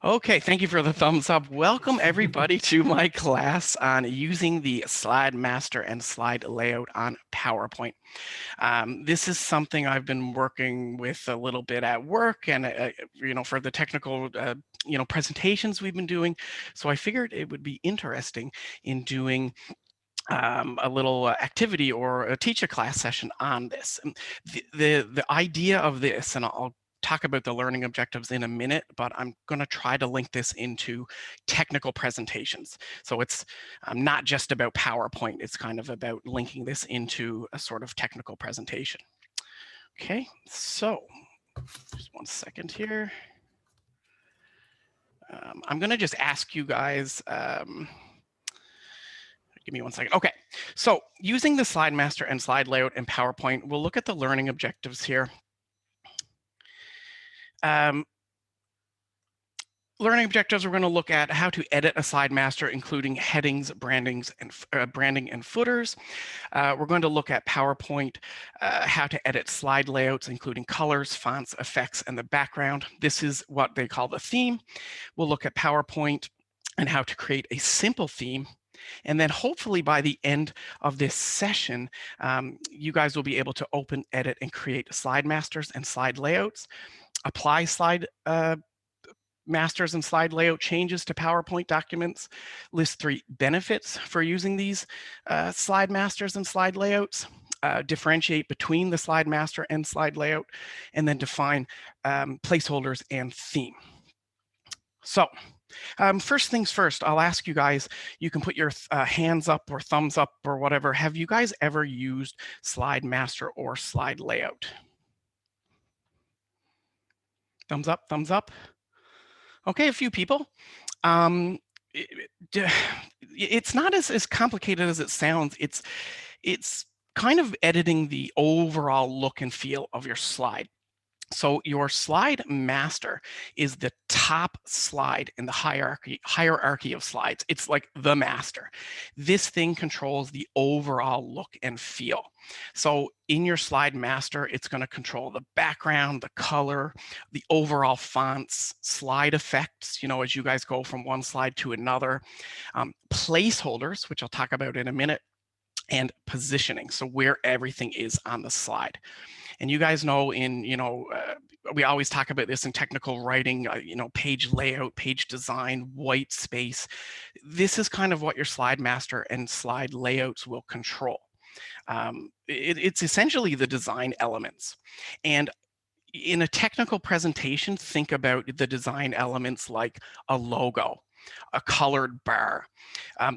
Okay, thank you for the thumbs up. Welcome everybody to my class on using the slide master and slide layout on PowerPoint. This is something I've been working with a little bit at work and, for the technical, presentations we've been doing. So I figured it would be interesting in doing a little activity or a teach-a-class session on this. And the idea of this, and I'll talk about the learning objectives in a minute, but I'm going to try to link this into technical presentations. So it's not just about PowerPoint, it's kind of about linking this into a sort of technical presentation. Okay, so just one second here. I'm going to just ask you guys, give me one second. Okay, so using the slide master and slide layout in PowerPoint, we'll look at the learning objectives here. Learning objectives, we're going to look at how to edit a slide master, including headings, branding, and footers. We're going to look at PowerPoint, how to edit slide layouts, including colors, fonts, effects, and the background. This is what they call the theme. We'll look at PowerPoint and how to create a simple theme. And then hopefully by the end of this session, you guys will be able to open, edit, and create slide masters and slide layouts, apply slide masters and slide layout changes to PowerPoint documents, list 3 benefits for using these slide masters and slide layouts, differentiate between the slide master and slide layout, and then define placeholders and theme. So first things first, I'll ask you guys, you can put your hands up or thumbs up or whatever. Have you guys ever used slide master or slide layout? Thumbs up, thumbs up. Okay, a few people. It's not as complicated as it sounds. It's kind of editing the overall look and feel of your slide. So your slide master is the top slide in the hierarchy of slides. It's like the master. This thing controls the overall look and feel. So in your slide master, it's going to control the background, the color, the overall fonts, slide effects, as you guys go from one slide to another, placeholders, which I'll talk about in a minute, and positioning, so where everything is on the slide. And you guys know we always talk about this in technical writing, page layout, page design, white space. This is kind of what your slide master and slide layouts will control. It's essentially the design elements. And in a technical presentation, think about the design elements like a logo, a colored bar.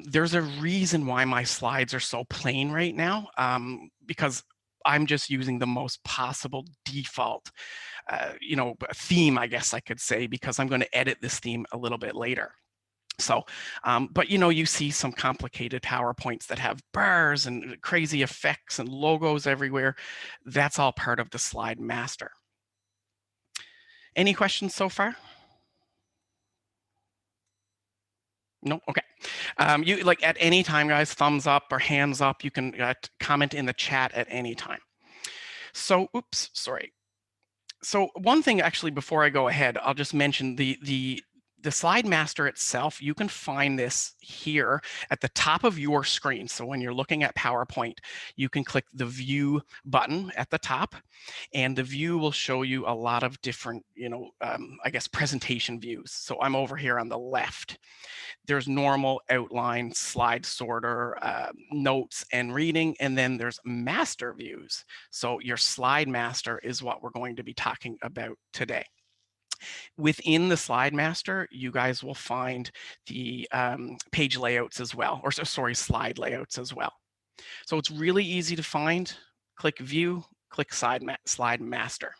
There's a reason why my slides are so plain right now, because I'm just using the most possible default, theme, I guess I could say, because I'm going to edit this theme a little bit later. So, but you see some complicated PowerPoints that have bars and crazy effects and logos everywhere. That's all part of the slide master. Any questions so far? No? Okay. You like at any time, guys, thumbs up or hands up. You can comment in the chat at any time. So, oops, sorry. So one thing actually, before I go ahead, I'll just mention the slide master itself. You can find this here at the top of your screen. So when you're looking at PowerPoint, you can click the view button at the top, and the view will show you a lot of different, I guess, presentation views. So I'm over here on the left. There's normal, outline, slide sorter, notes, and reading, and then there's master views. So your slide master is what we're going to be talking about today. Within the slide master, you guys will find the page layouts as well, or sorry, slide layouts as well. So it's really easy to find. Click view, click slide master.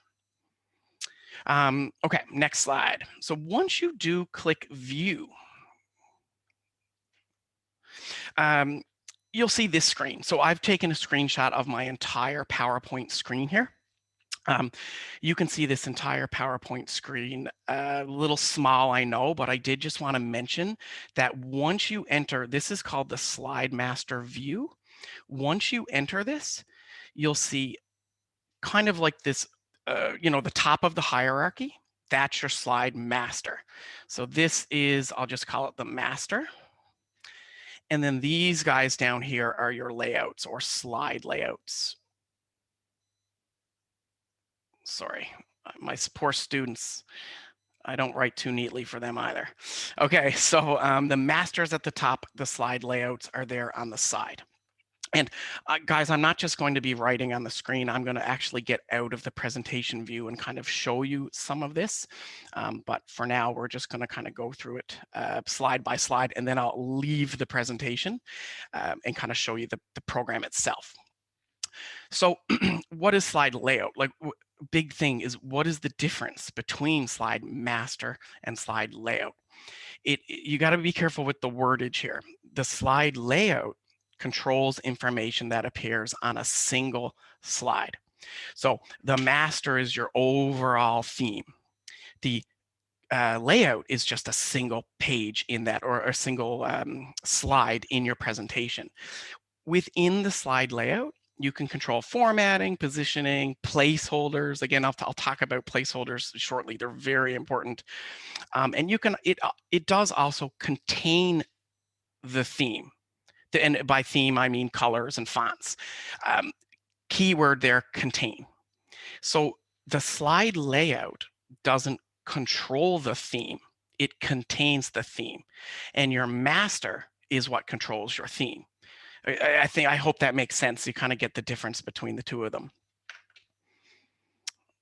Okay, next slide. So once you do click view, you'll see this screen. So I've taken a screenshot of my entire PowerPoint screen here. You can see this entire PowerPoint screen, a little small, I know, but I did just want to mention that once you enter, this is called the slide master view. Once you enter this, you'll see kind of like this, the top of the hierarchy. That's your slide master. So this is, I'll just call it the master. And then these guys down here are your layouts or slide layouts. Sorry, my poor students. I don't write too neatly for them either. Okay, so the master's at the top, the slide layouts are there on the side. And guys, I'm not just going to be writing on the screen. I'm going to actually get out of the presentation view and kind of show you some of this. But for now, we're just going to kind of go through it slide by slide, and then I'll leave the presentation and kind of show you the program itself. So what is slide layout? Like, big thing is, what is the difference between slide master and slide layout? You got to be careful with the wordage here. The slide layout controls information that appears on a single slide. So the master is your overall theme. The layout is just a single page in that, or a single slide in your presentation. Within the slide layout, you can control formatting, positioning, placeholders. Again, I'll talk about placeholders shortly. They're very important. And you can, it does also contain the theme. And by theme, I mean colors and fonts. Keyword there, contain. So the slide layout doesn't control the theme. It contains the theme. And your master is what controls your theme. I hope that makes sense. You kind of get the difference between the two of them.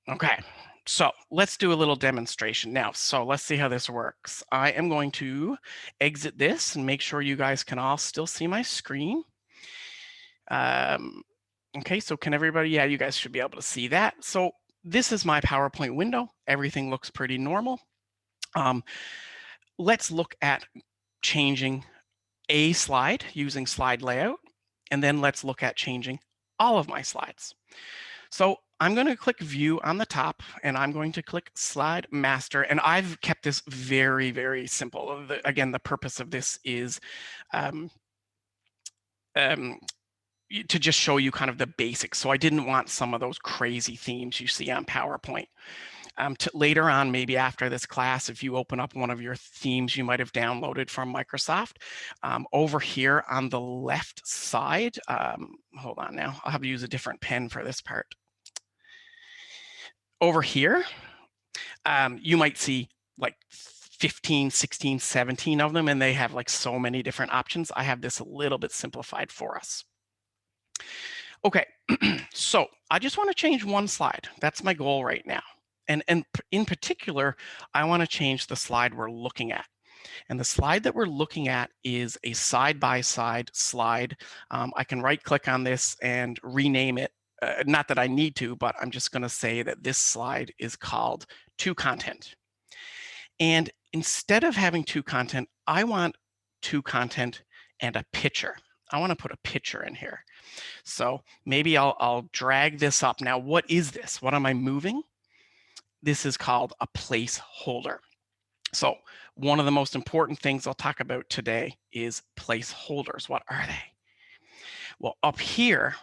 Okay, so let's do a little demonstration now. So let's see how this works. I am going to exit this and make sure you guys can all still see my screen. Okay, so can everybody, yeah, you guys should be able to see that. So this is my PowerPoint window. Everything looks pretty normal. Let's look at changing a slide using slide layout, and then let's look at changing all of my slides. So I'm going to click view on the top, and I'm going to click slide master, and I've kept this very, very simple. Again, the purpose of this is to just show you kind of the basics. So I didn't want some of those crazy themes you see on PowerPoint. Later on, maybe after this class, if you open up one of your themes you might have downloaded from Microsoft, over here on the left side, hold on now, I'll have to use a different pen for this part. Over here, you might see like 15, 16, 17 of them, and they have like so many different options. I have this a little bit simplified for us. Okay, so I just want to change one slide. That's my goal right now. And in particular, I want to change the slide we're looking at. And the slide that we're looking at is a side-by-side slide. I can right-click on this and rename it. Not that I need to, but I'm just going to say that this slide is called To Content. And instead of having to content, I want to content and a picture. I want to put a picture in here. So maybe I'll drag this up. Now, what is this? What am I moving? This is called a placeholder. So one of the most important things I'll talk about today is placeholders. What are they? Well, up here,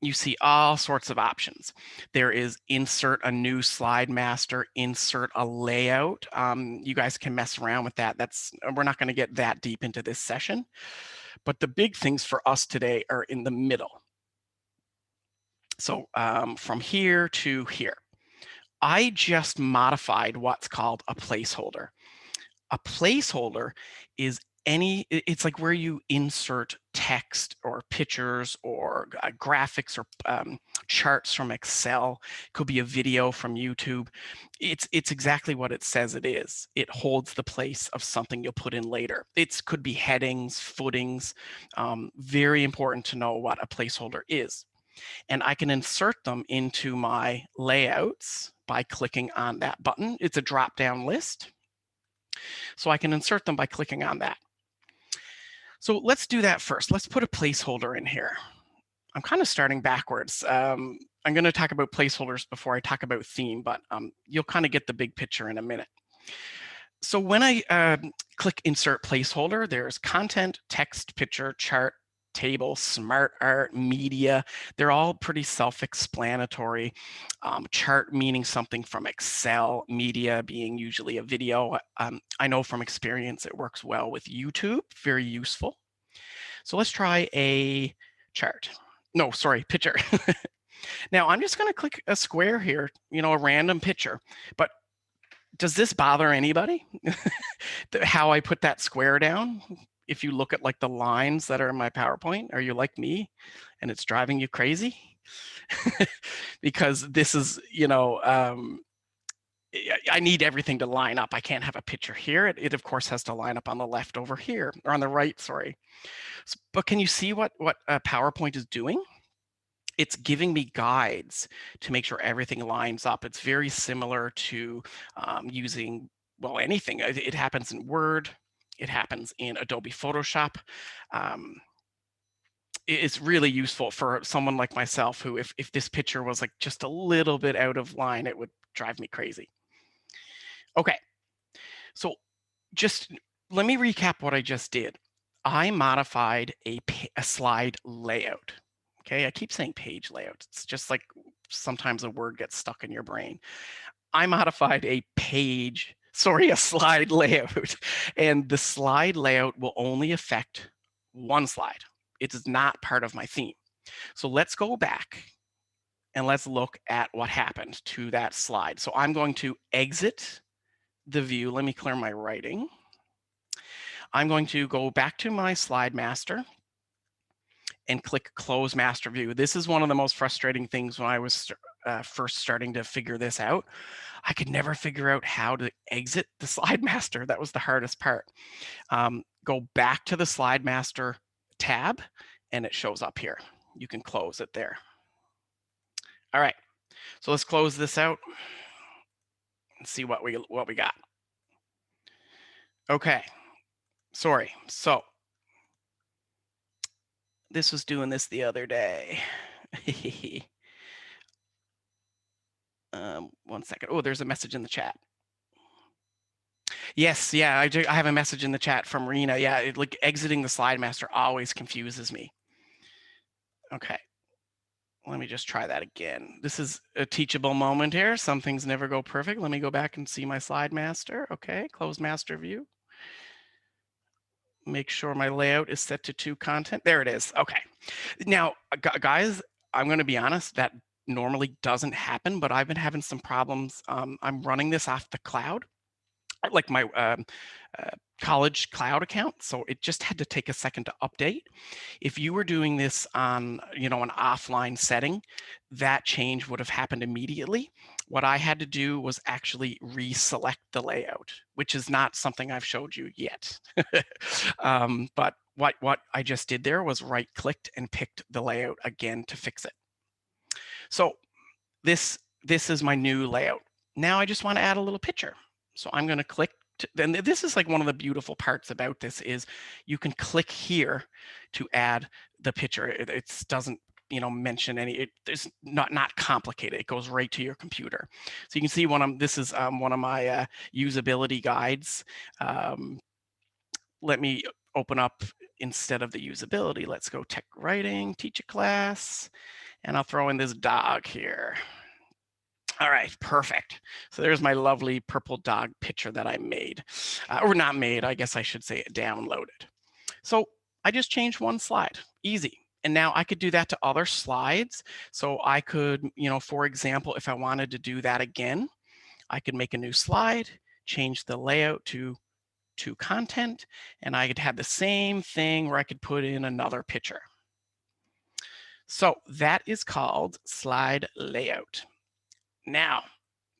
you see all sorts of options. There is insert a new slide master, insert a layout. You guys can mess around with that. We're not going to get that deep into this session. But the big things for us today are in the middle. So from here to here. I just modified what's called a placeholder. A placeholder is it's like where you insert text or pictures or graphics or charts from Excel. It could be a video from YouTube. It's exactly what it says it is. It holds the place of something you'll put in later. It could be headings, footings. Very important to know what a placeholder is. And I can insert them into my layouts by clicking on that button. It's a drop-down list. So I can insert them by clicking on that. So let's do that first. Let's put a placeholder in here. I'm kind of starting backwards. I'm going to talk about placeholders before I talk about theme, but you'll kind of get the big picture in a minute. So when I click insert placeholder, there's content, text, picture, chart, table, smart art, media, they're all pretty self-explanatory. Chart meaning something from Excel, media being usually a video. I know from experience it works well with YouTube, very useful. So let's try a chart. No, sorry, picture. Now I'm just going to click a square here, a random picture. But does this bother anybody? How I put that square down? If you look at like the lines that are in my PowerPoint, are you like me and it's driving you crazy? Because this is, I need everything to line up. I can't have a picture here. It of course has to line up on the left over here, or on the right, sorry. But can you see what PowerPoint is doing? It's giving me guides to make sure everything lines up. It's very similar to using, well, anything. It happens in Word. It happens in Adobe Photoshop. It's really useful for someone like myself who, if this picture was like just a little bit out of line, it would drive me crazy. Okay, so just let me recap what I just did. I modified a slide layout. Okay, I keep saying page layout. It's just like sometimes a word gets stuck in your brain. I modified a slide layout, and the slide layout will only affect one slide. It is not part of my theme. So let's go back and let's look at what happened to that slide. So I'm going to exit the view. Let me clear my writing. I'm going to go back to my slide master and click close master view. This is one of the most frustrating things when I was first starting to figure this out. I could never figure out how to exit the slide master. That was the hardest part. Go back to the slide master tab and it shows up here. You can close it there. All right, so let's close this out and see what we got. Okay, sorry. So this was doing this the other day. 1 second. Oh, there's a message in the chat. Yes, yeah, I have a message in the chat from Rena. Yeah, like exiting the slide master always confuses me. Okay, let me just try that again. This is a teachable moment here. Some things never go perfect. Let me go back and see my slide master. Okay, close master view. Make sure my layout is set to 2 content. There it is. Okay. Now, guys, I'm going to be honest, that normally doesn't happen, but I've been having some problems. I'm running this off the cloud, like my college cloud account. So it just had to take a second to update. If you were doing this on, an offline setting, that change would have happened immediately. What I had to do was actually reselect the layout, which is not something I've showed you yet. But what I just did there was right-clicked and picked the layout again to fix it. So this is my new layout. Now I just want to add a little picture. So I'm going to click. And this is like one of the beautiful parts about this is you can click here to add the picture. It doesn't mention any. It's not complicated. It goes right to your computer. So you can see this is one of my usability guides. Let me open up instead of the usability. Let's go tech writing, Teach-a-Class, and I'll throw in this dog here. All right, perfect. So there's my lovely purple dog picture that I made, or not made, I guess I should say downloaded. So I just changed one slide, easy. And now I could do that to other slides. So I could, for example, if I wanted to do that again, I could make a new slide, change the layout to content, and I could have the same thing where I could put in another picture. So that is called slide layout. Now,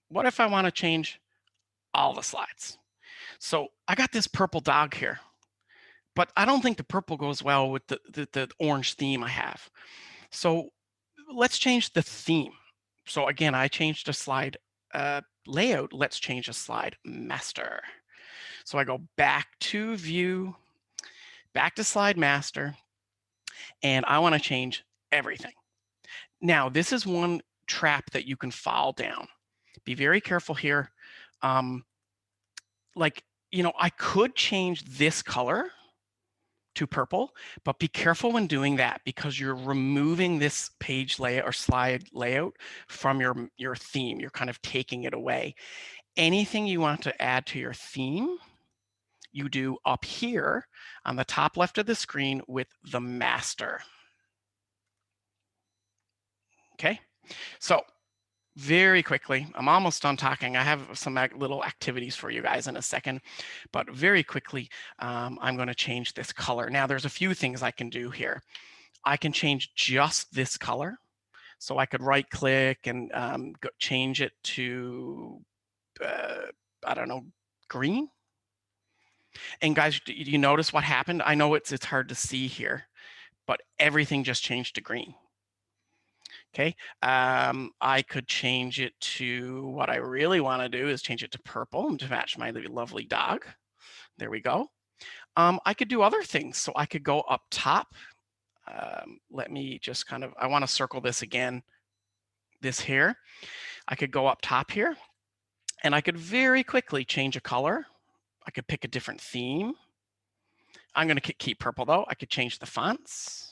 what if I want to change all the slides? So I got this purple dog here, but I don't think the purple goes well with the orange theme I have. So let's change the theme. So again, I changed the slide layout. Let's change a slide master. So I go back to view, back to slide master, and I want to change everything. Now, this is one trap that you can fall down. Be very careful here. I could change this color, to purple, but be careful when doing that because you're removing this page layout or slide layout from your theme. You're kind of taking it away. Anything you want to add to your theme, you do up here on the top left of the screen with the master. Okay, so very quickly, I'm almost done talking. I have some little activities for you guys in a second, but very quickly, I'm going to change this color. Now, there's a few things I can do here. I can change just this color. So I could right click and change it to, I don't know, green. And guys, do you notice what happened? I know it's hard to see here, but everything just changed to green. Okay, I could change it to what I really want to do is change it to purple to match my lovely dog. There we go. I could do other things. So I could go up top. Let me just kind of, I want to circle this again, this here. I could go up top here and I could very quickly change a color. I could pick a different theme. I'm going to keep purple though. I could change the fonts.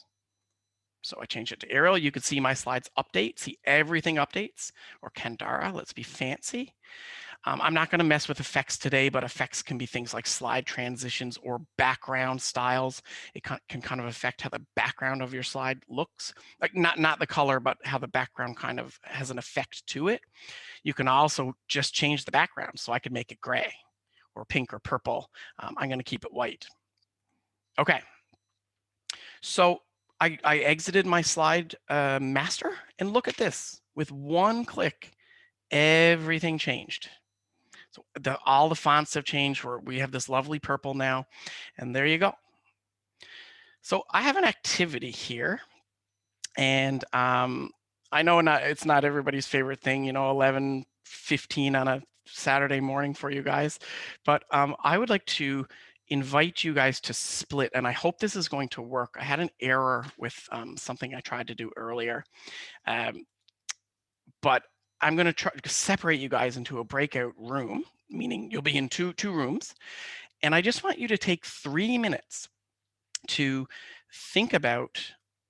So I change it to Arial. You can see my slides update. See, everything updates. Or Kandara, let's be fancy. I'm not going to mess with effects today, but effects can be things like slide transitions or background styles. It can kind of affect how the background of your slide looks. Like not the color, but how the background kind of has an effect to it. You can also just change the background. So I could make it gray or pink or purple. I'm going to keep it white. Okay. So I exited my slide master and look at this. With one click, everything changed. So all the fonts have changed. We have this lovely purple now, and there you go. So I have an activity here, and I know it's not everybody's favorite thing, 11:15 on a Saturday morning for you guys, but I would like to invite you guys to split, and I hope this is going to work. I had an error with something I tried to do earlier, but I'm going to try to separate you guys into a breakout room, meaning you'll be in two rooms, and I just want you to take 3 minutes to think about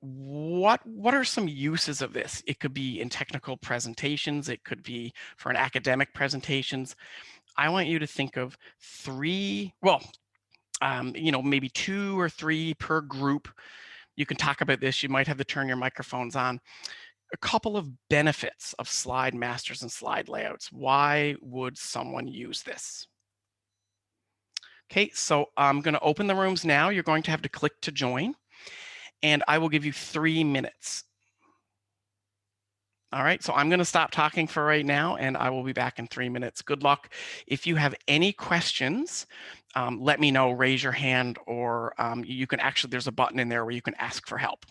what are some uses of this. It could be in technical presentations, it could be for an academic presentations. I want you to think of three, well, maybe 2 or 3 per group. You can talk about this. You might have to turn your microphones on. A couple of benefits of slide masters and slide layouts. Why would someone use this? Okay, so I'm going to open the rooms now. You're going to have to click to join, and I will give you 3 minutes. All right, so I'm going to stop talking for right now, and I will be back in 3 minutes. Good luck. If you have any questions, let me know, raise your hand, or you can actually, there's a button in there where you can ask for help.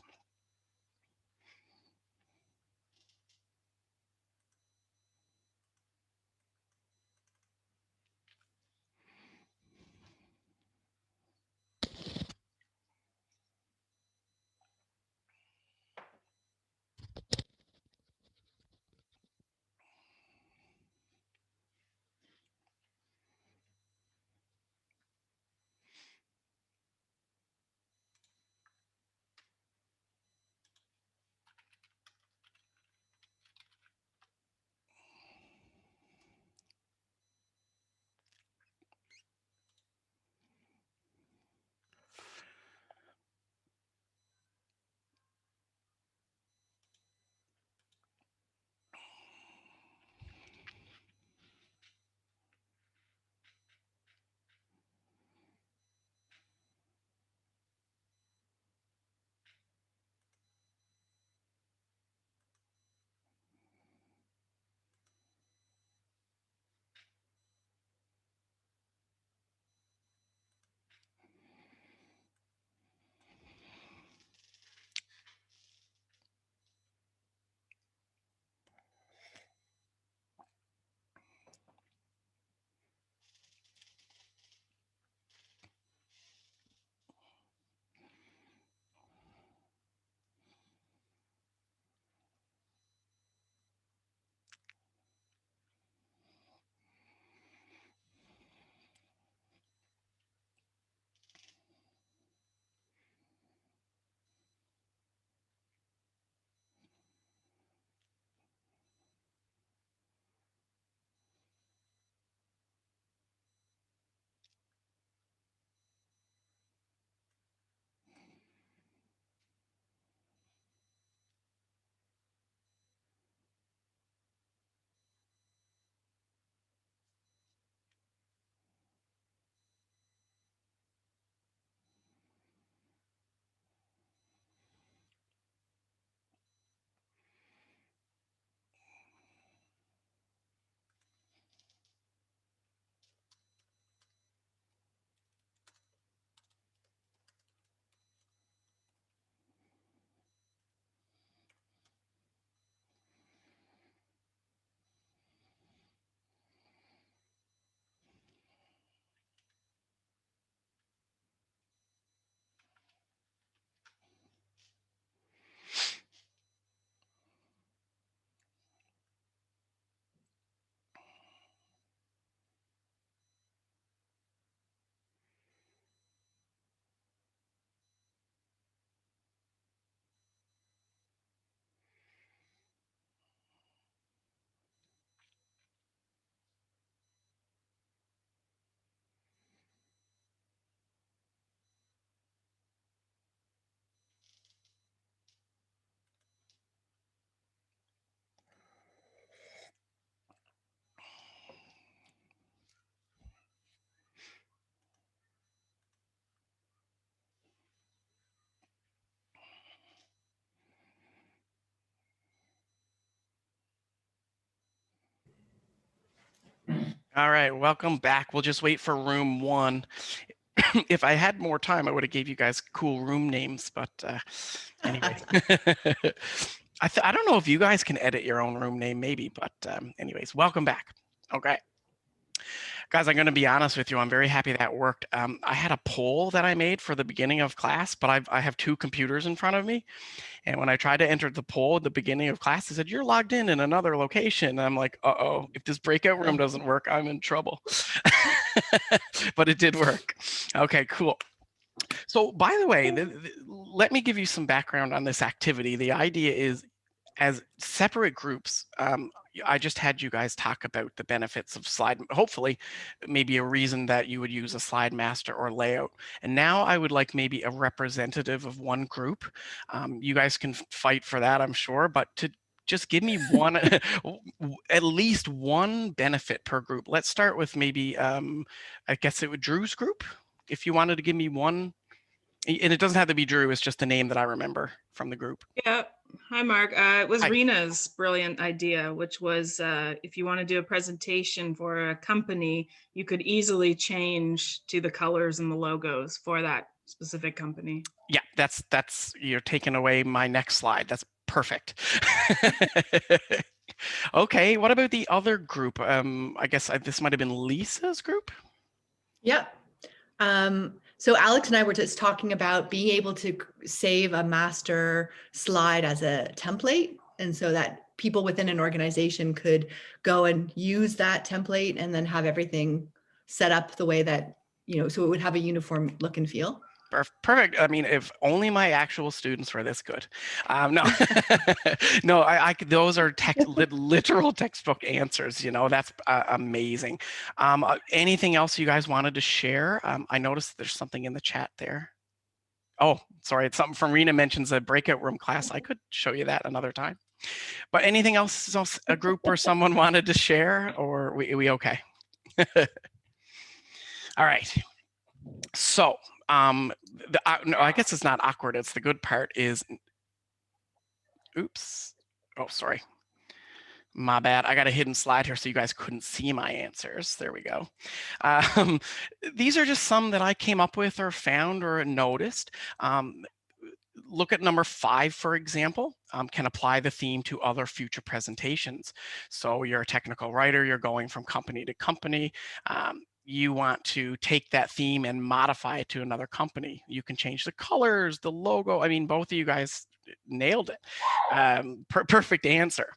All right, welcome back. We'll just wait for room 1. If I had more time, I would have gave you guys cool room names, but anyway. I don't know if you guys can edit your own room name, maybe, but anyways, welcome back. Okay. Guys, I'm going to be honest with you. I'm very happy that worked. I had a poll that I made for the beginning of class, but I have 2 computers in front of me. And when I tried to enter the poll at the beginning of class, it said, you're logged in another location. And I'm like, uh-oh, if this breakout room doesn't work, I'm in trouble. But it did work. Okay, cool. So by the way, let me give you some background on this activity. The idea is, as separate groups, I just had you guys talk about the benefits of slide, hopefully maybe a reason that you would use a slide master or layout. And now I would like maybe a representative of one group. You guys can fight for that, I'm sure, but to just give me one, at least one benefit per group. Let's start with maybe, I guess it would Drew's group. If you wanted to give me one, and it doesn't have to be Drew, it's just the name that I remember from the group. Yeah. Hi, Mark. It was Hi. Rena's brilliant idea, which was if you want to do a presentation for a company, you could easily change to the colors and the logos for that specific company. Yeah, that's you're taking away my next slide. That's perfect. Okay, what about the other group? I guess this might have been Lisa's group. Yep. So Alex and I were just talking about being able to save a master slide as a template. And so that people within an organization could go and use that template and then have everything set up the way that, so it would have a uniform look and feel. Perfect. I mean, if only my actual students were this good. No, no, those are literal textbook answers. That's amazing. Anything else you guys wanted to share? I noticed there's something in the chat there. Oh, sorry, it's something from Rena mentions a breakout room class. I could show you that another time. But anything else a group or someone wanted to share, or we okay? All right. So no, I guess it's not awkward. It's the good part is, oops. Oh, sorry. My bad. I got a hidden slide here so you guys couldn't see my answers. There we go. These are just some that I came up with or found or noticed. Look at number 5, for example, can apply the theme to other future presentations. So you're a technical writer, you're going from company to company. You want to take that theme and modify it to another company. You can change the colors, the logo. I mean, both of you guys nailed it. Perfect answer.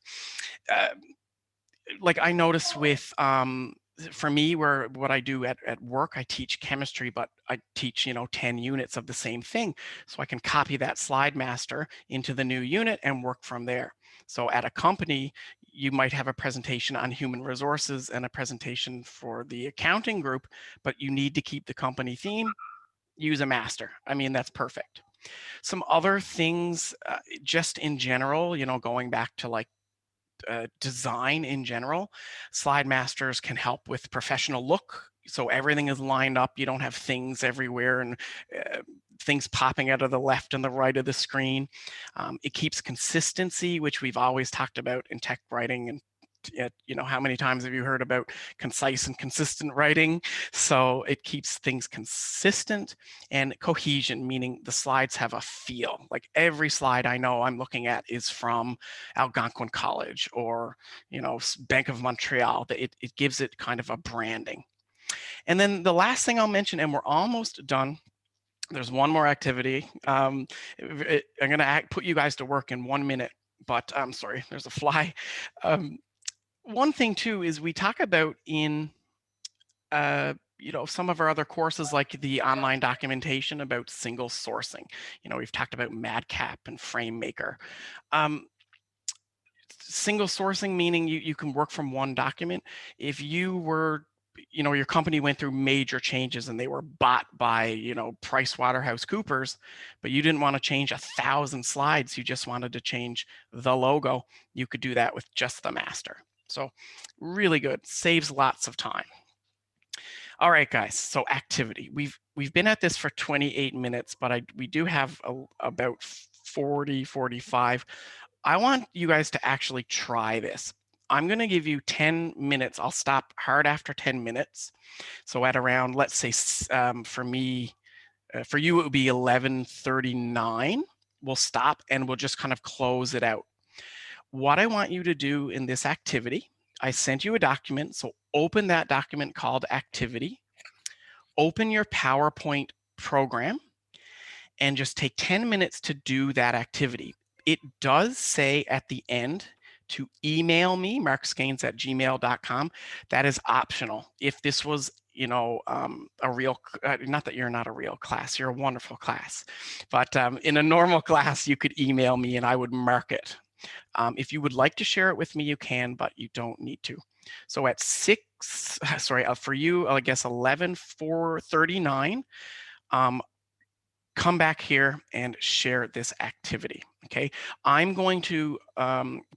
Like I noticed with, for me, what I do at work, I teach chemistry, but I teach, 10 units of the same thing. So I can copy that slide master into the new unit and work from there. So at a company, you might have a presentation on human resources and a presentation for the accounting group, but you need to keep the company theme, use a master. I mean, that's perfect. Some other things, just in general, going back to like design in general, slide masters can help with professional look. So everything is lined up. You don't have things everywhere and things popping out of the left and the right of the screen. It keeps consistency, which we've always talked about in tech writing, and how many times have you heard about concise and consistent writing? So it keeps things consistent, and cohesion, meaning the slides have a feel. Like every slide I know I'm looking at is from Algonquin College or, Bank of Montreal. It gives it kind of a branding. And then the last thing I'll mention, and we're almost done, there's one more activity. I'm going to put you guys to work in 1 minute, but I'm sorry, there's a fly. One thing too is we talk about in some of our other courses, like the online documentation about single sourcing. We've talked about Madcap and FrameMaker. Single sourcing, meaning you can work from one document. If you were, your company went through major changes and they were bought by, PricewaterhouseCoopers, but you didn't want to change 1,000 slides, you just wanted to change the logo, you could do that with just the master. So really good, saves lots of time. All right, guys, so activity. We've been at this for 28 minutes, but we do have about 40, 45. I want you guys to actually try this. I'm going to give you 10 minutes. I'll stop hard after 10 minutes. So at around, let's say for me, for you, it would be 11:39. We'll stop and we'll just kind of close it out. What I want you to do in this activity, I sent you a document. So open that document called activity, open your PowerPoint program, and just take 10 minutes to do that activity. It does say at the end to email me, markskanes@gmail.com. That is optional. If this was, you know, a real, not that you're not a real class, you're a wonderful class, but in a normal class, you could email me and I would mark it. If you would like to share it with me, you can, but you don't need to. So at for you, I guess 11:39, come back here and share this activity, okay? I'm going to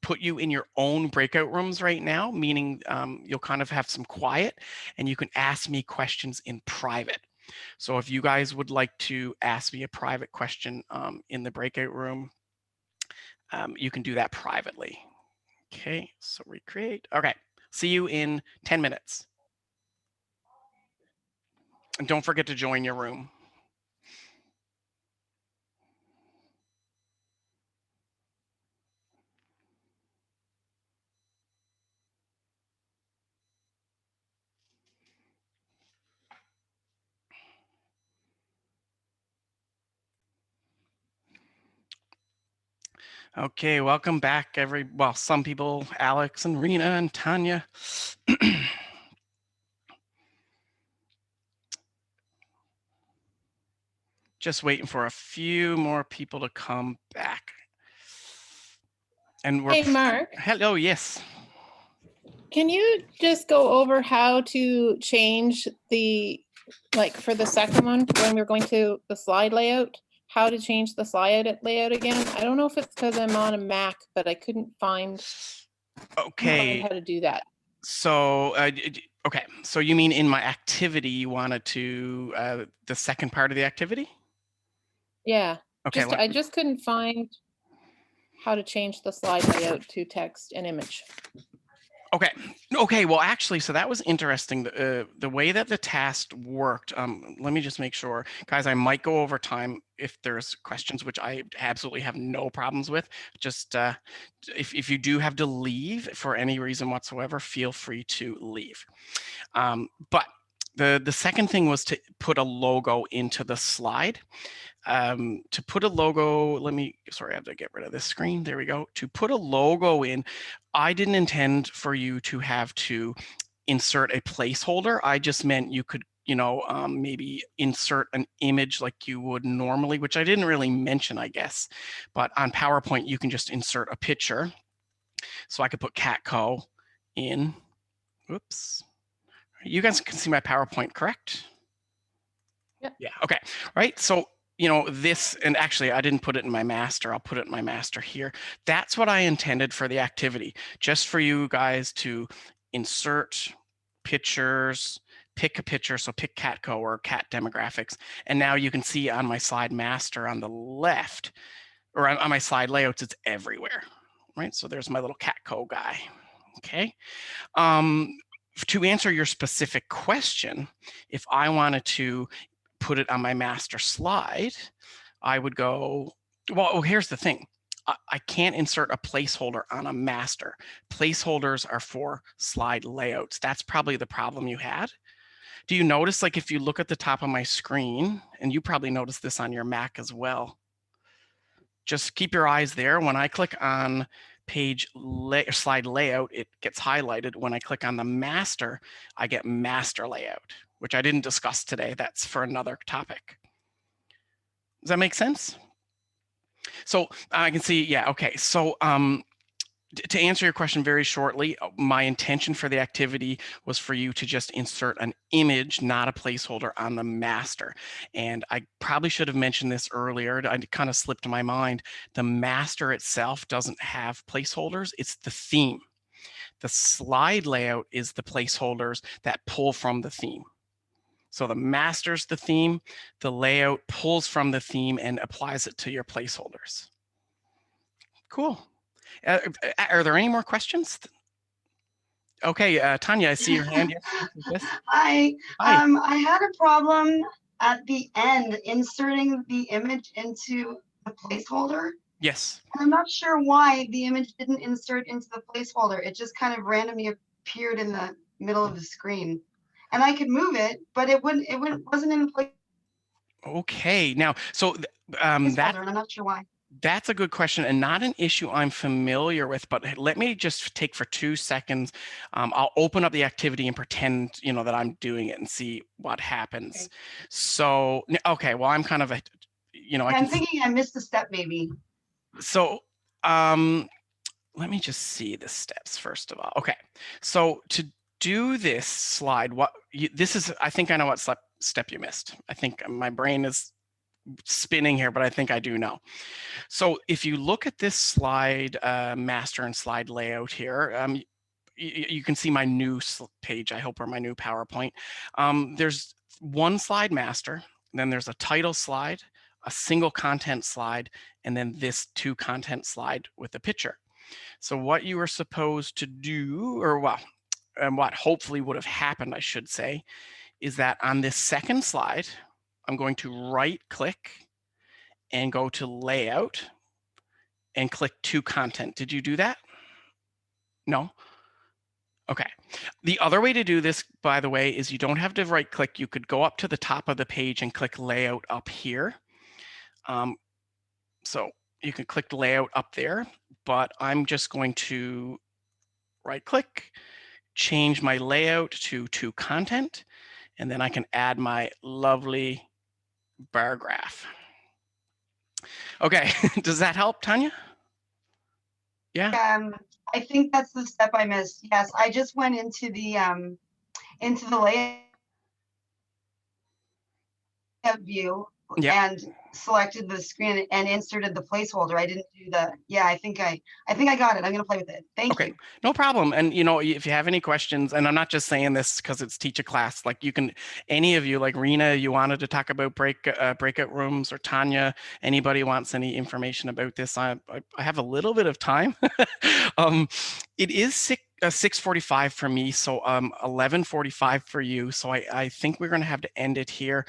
put you in your own breakout rooms right now, meaning you'll kind of have some quiet and you can ask me questions in private. So if you guys would like to ask me a private question in the breakout room, you can do that privately. Okay, so recreate. Okay, see you in 10 minutes. And don't forget to join your room. Okay, welcome back, well, some people, Alex and Rena and Tanya. Just waiting for a few more people to come back. And we're, Hey, Mark, hello, yes. can you just go over how to change the, like for the second one, when we're going to the slide layout, how to change the slide layout again? I don't know if it's because I'm on a Mac, but I couldn't find Okay, how to do that. so, okay, so you mean in my activity, you wanted to, the second part of the activity? Yeah, Okay, I just couldn't find how to change the slide layout to text and image. Okay, well, actually, so that was interesting. The way that the task worked, let me just make sure. Guys, I might go over time if there's questions, which I absolutely have no problems with. Just if you do have to leave for any reason whatsoever, feel free to leave. But the second thing was to put a logo into the slide. To put a logo, sorry, I have to get rid of this screen. There we go. To put a logo in, I didn't intend for you to have to insert a placeholder. I just meant you could, you know, maybe insert an image like you would normally, which I didn't really mention, I guess. But on PowerPoint, you can just insert a picture. So I could put Catco in. Whoops. You guys can see my PowerPoint, correct? Yep. Yeah, okay, right, so, you know, this, and actually I didn't put it in my master, I'll put it in my master here. That's what I intended for the activity, just for you guys to insert pictures, pick a picture, so pick Catco or cat demographics, and now you can see on my slide master on the left, or on my slide layouts, it's everywhere, right? So there's my little Catco guy, okay? To answer your specific question, if I wanted to put it on my master slide, I would go, well, here's the thing. I can't insert a placeholder on a master. Placeholders are for slide layouts. That's probably the problem you had. Do you notice, like, if you look at the top of my screen, and you probably noticed this on your Mac as well, just keep your eyes there. When I click on slide layout, it gets highlighted. When I click on the master, I get master layout, which I didn't discuss today. That's for another topic. Does that make sense? So I can see, yeah, okay. So to answer your question very shortly, my intention for the activity was for you to just insert an image, not a placeholder, on the master. And I probably should have mentioned this earlier. I kind of slipped my mind. The master itself doesn't have placeholders. It's the theme. The slide layout is the placeholders that pull from the theme. So the master's the theme, the layout pulls from the theme and applies it to your placeholders. Cool. Are there any more questions? Okay, Tanya, I see your hand. Yes, yes. Hi. Hi. I had a problem at the end inserting the image into the placeholder. Yes. I'm not sure why the image didn't insert into the placeholder. It just kind of randomly appeared in the middle of the screen. And I could move it, but it wasn't in the Okay. Now, so placeholder, and I'm not sure why. that's a good question and not an issue I'm familiar with, but let me just take for 2 seconds. I'll open up the activity and pretend, that I'm doing it and see what happens. Okay. So, okay, well, I'm kind of I'm thinking I missed a step maybe. So, let me just see the steps first of all. Okay, so to do this slide, I think I know what step you missed. I think my brain is spinning here, but I think I do know. So if you look at this slide master and slide layout here, you can see my new page, I hope, or my new PowerPoint. There's one slide master, then there's a title slide, a single content slide, and then this 2 content slide with a picture. So what you were supposed to do, or what hopefully would have happened, I should say, is that on this second slide, I'm going to right click and go to layout and click 2 content. Did you do that? No? Okay. The other way to do this, by the way, is you don't have to right click. You could go up to the top of the page and click layout up here. So you can click layout up there, but I'm just going to right click, change my layout to content, and then I can add my lovely bar graph. Okay, does that help, Tanya? Yeah. I think that's the step I missed. Yes, I just went into the layout view and selected the screen and inserted the placeholder. I didn't do the, I think I got it. I'm gonna play with it. Thank you. No problem. And if you have any questions, and I'm not just saying this because it's Teach-a-Class, like any of you, like Rena, you wanted to talk about breakout rooms, or Tanya, anybody wants any information about this, I have a little bit of time. It is 6:45 for me, so 11:45 for you. So I think we're going to have to end it here.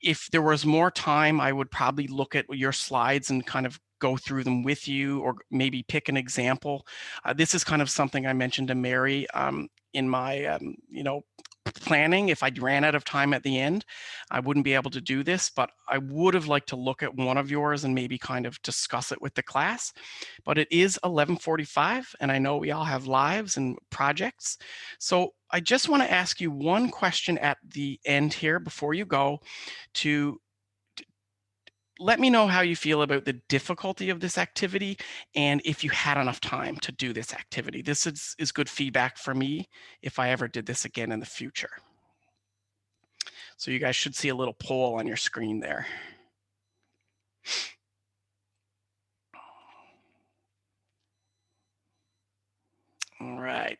If there was more time, I would probably look at your slides and kind of go through them with you, or maybe pick an example. This is kind of something I mentioned to Mary in my, planning. If I ran out of time at the end, I wouldn't be able to do this, but I would have liked to look at one of yours and maybe kind of discuss it with the class. But it is 11:45, and I know we all have lives and projects. So I just want to ask you one question at the end here before you go, to let me know how you feel about the difficulty of this activity and if you had enough time to do this activity. This is good feedback for me if I ever did this again in the future. So you guys should see a little poll on your screen there. All right,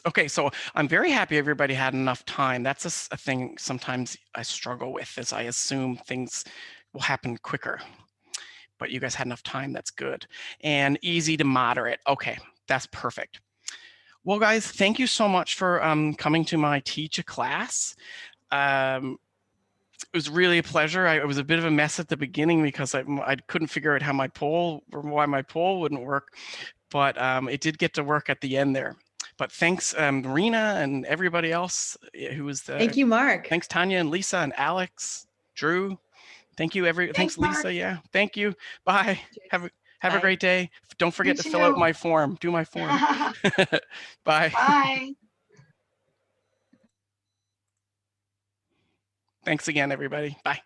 okay, so I'm very happy everybody had enough time. That's a thing sometimes I struggle with, is I assume things will happen quicker. But you guys had enough time, that's good. And easy to moderate. Okay, that's perfect. Well, guys, thank you so much for coming to my Teach-a-Class. It was really a pleasure. It was a bit of a mess at the beginning because I couldn't figure out why my poll wouldn't work, but it did get to work at the end there. But thanks, Rena, and everybody else who was there. Thank you, Mark. Thanks, Tanya and Lisa and Alex, Drew. Thank you, thanks, Lisa. Mark. Yeah, thank you. Bye. Have a great day. Don't forget to fill out my form. Do my form. Bye. Bye. Thanks again, everybody. Bye.